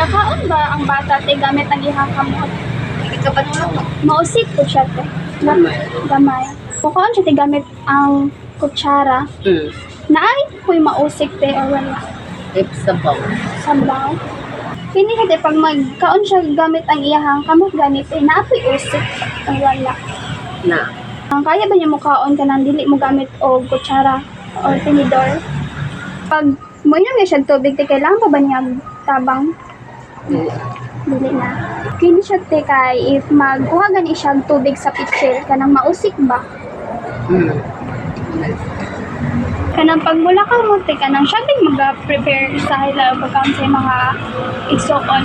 Nagakaon ba ang bata te gamit ang ihang kamot? Hindi ka pa tulong. Mausik po siya te. Gamay. Kukaon siya te gamit ang kutsara. Naay ko'y mausik te o wala. Sabaw. Sabaw. Kini siya te pag magkaon siya gamit ang iyahang kamot ganit te naapoy usik o wala. Na. Ang kaya ba niya mo kaon ka nang dili mo gamit o kutsara o tinidor? Pag mo inom niya siya tubig te kailangan pa ba niya tabang? Dili na. Kini siya te kay if magkuha gani siya tubig sa pitsil kanang mausik ba? Kanang pagmula ka mo te kanang siya din mag-prepare sa ila pagkaon sa mga igsoon.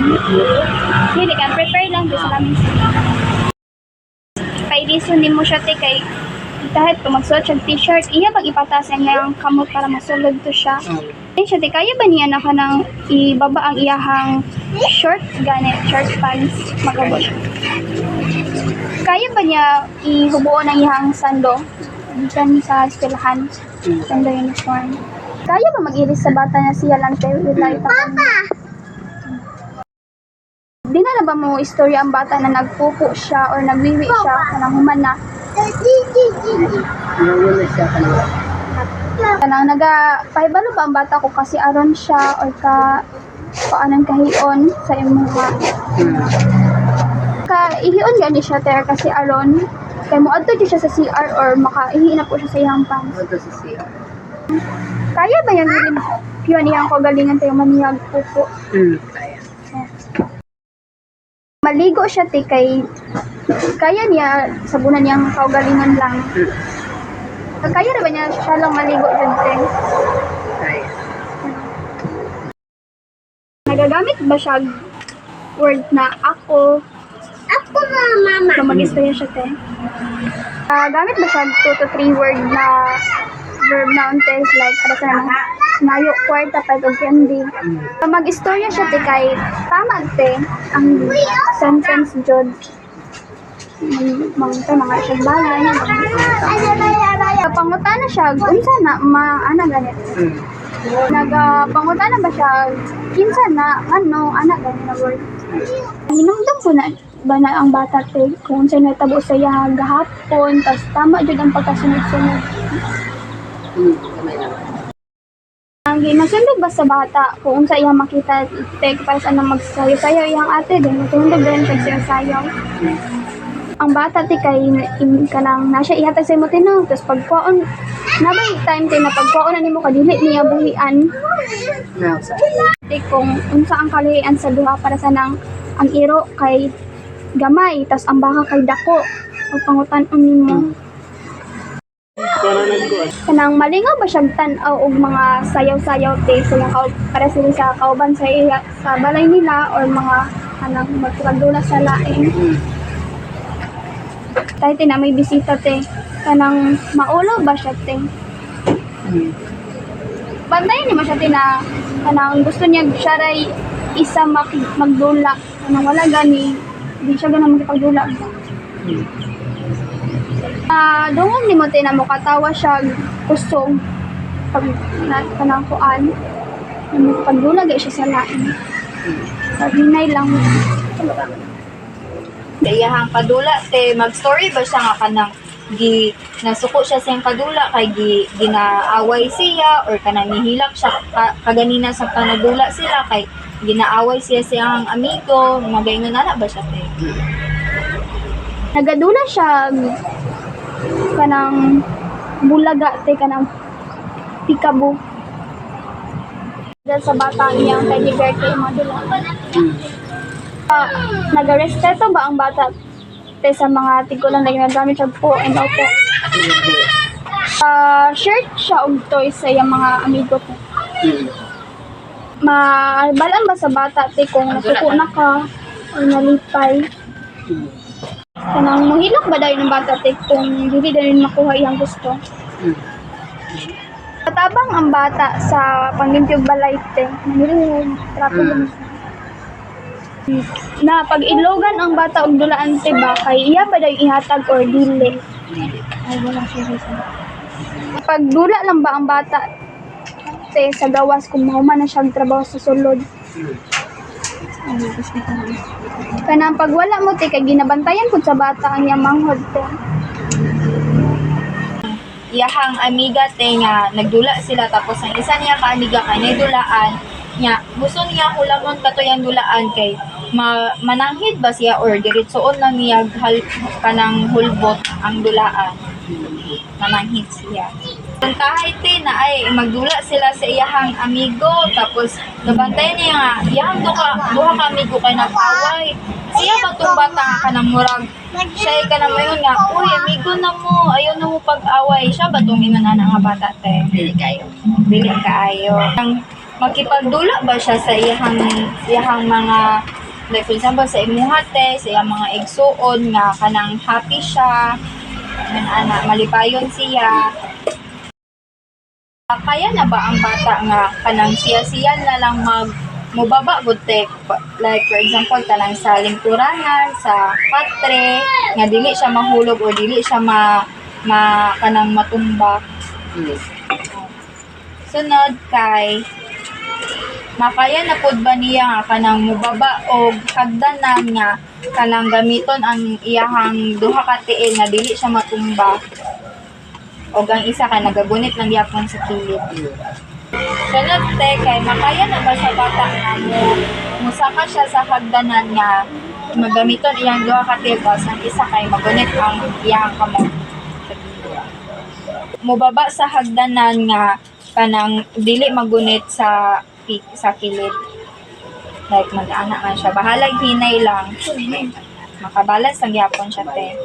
Dili ka prepare lang sa lamin. Kay reason nimo siya te kay kahit kung magsuot siya t-shirt, iya pag ipataas niya ang kamot para masulod to siya. Siya te kaya ba niya na kanang ibaba ang iyahang short ganit, short pants magabot. Kaya ba niya ihubuon ang iyahang sando diyan sa eskwelahan, sando uniform. Kaya ba mag-iris sa bata niya siya lang tayo ilay Papa. Di na ba mo istorya ang bata na nagpupo siya or nagwiwi siya kanang human na? Nawala siya kanila. Kanang pahibalo ba ang bata ko kasi aron siya or paanang kahion sa imuha. Ihion gani siya ter kasi aron kay mo adto siya sa CR or makaihi na po siya sa iyang pants. Ito sa siya. Kaya ba yung yun iyang kagalingan tayo maniyag pupo? Kaya. Maligo siya te kaya niya sabunan niyang kaugalingon lang. Kaya na ba niya siya lang maligo dyan te? Kaya. Nagagamit ba siya word na ako? Ako na mama. So mag-istorya siya te. Gamit ba siya 2 to 3 word na verb nouns like para sa nayo, kwarta, pag o candy. Mag-istorya siya te kay tama te ang sentence jud. Mga siya balay niya. Pangutana siya, unsa na ana ganit. Nagapangutana ba siya, kinsa na ano ana ganit na word. Hinumdum po na ba na ang bata te kung unsa na tabo sa iya gahapon tas tama jud ang pagkasunod-sunod. Ang ginasundog ba sa bata kung unsa iya makita te para sa nang magsayo-sayo iyang ate din matundog din siya sayo. Ang bata ti kay kanang na siya ihatag sa imo tino tapos pagkuon nabay time te na pagkuon na nimo kadili niya buhian. Kung unsa ang kalian sa duha para sa nang ang iro kay gamay tas ang baka kay dako ug pangutan-on nimo. Kanang malingaw ba siyang tan-aw og mga sayaw-sayaw te sa para sila sa kauban sa balay nila or mga kanang magpagdula sa laing. Tayo na may bisita te kanang maulo ba siya te? Bantayan ni mo siya te na kanang gusto niya siya ray isa magdula kanang wala gani di siya ganang magpagdula. Dungog ni mo te na mukatawa siya kusog pag kanang kuan pagdula siya sa lain. Hinay lang. Iyahang kadula te mag-story ba siya nga kanang nasuko siya sa iyang kadula kay ginaaway siya or kanang nihilak siya kaganina sa panadula sila kay ginaaway siya sa iyang amigo magaingon na ba siya te? Nagadula siya kanang bulaga te kanang pikabo dahil sa bata niya kay Gilberto Madula. Nag-respeto ba ang bata te sa mga tigulang na ginagamit siya po and opo? Shirt siya og toys sa iyang mga amigo po. Balaan ba sa bata te kung nasuko na ka o nalipay? Kanang mohilak ba daw ng bata te kung hindi din makuha iyang gusto? Katabang ang bata sa panglimpyog balay te. Nahilong trapo na pag ilogan ang bata og dulaan te ba kay iya ba daw ihatag or dili? Ay wala siya reason. Pag dula lang ba ang bata te sa gawas kung mahuman na siyang trabaho sa sulod? Kanang pag wala mo te kay ginabantayan pud sa bata ang iyang manghod te. Iyahang amiga te nga nagdula sila tapos ang isa niya ka amiga kay dulaan nya gusto niya hulamon katoyan dulaan kay mananghid ba siya or diretsoon lang niya kanang hulbot ang dulaan mananghid siya. Ang tahay te na ay magdula sila sa iyahang amigo tapos nabantayan niya nga iyahang duha ka amigo kay nag-away siya ba itong bata nga kanang murag siya ka na mayon nga uy amigo na mo ayaw na mo pag-away siya ba itong inanana nga bata te Dili kayo. dili kaayo ang makipagdula ba siya sa iyahang mga like for example sa imuhate sa iyang mga igsuon nga kanang happy siya ana malipayon siya. Kaya na ba ang bata nga kanang siya na lang mubaba gud te like for example kanang sa lingkuranan sa patre nga dili siya mahulog o dili siya kanang matumba. Sunod kay makaya na pud ba niya nga kanang mubaba og hagdanan nga kanang gamiton ang iyahang duha ka tiil nga dili siya matumba o ang isa ka nagagunit lang yapon sa kilid. Sunod te kay makaya na ba sa bata nga musaka siya sa hagdanan nga magamiton iyang duha ka tiil tapos ang isa kay magunit ang iyang kamot sa kilid. Mubaba sa hagdanan nga kanang dili magunit sa kilid. Like mag-ana nga siya. Bahalag hinay lang. Makabalance lang yapon siya te.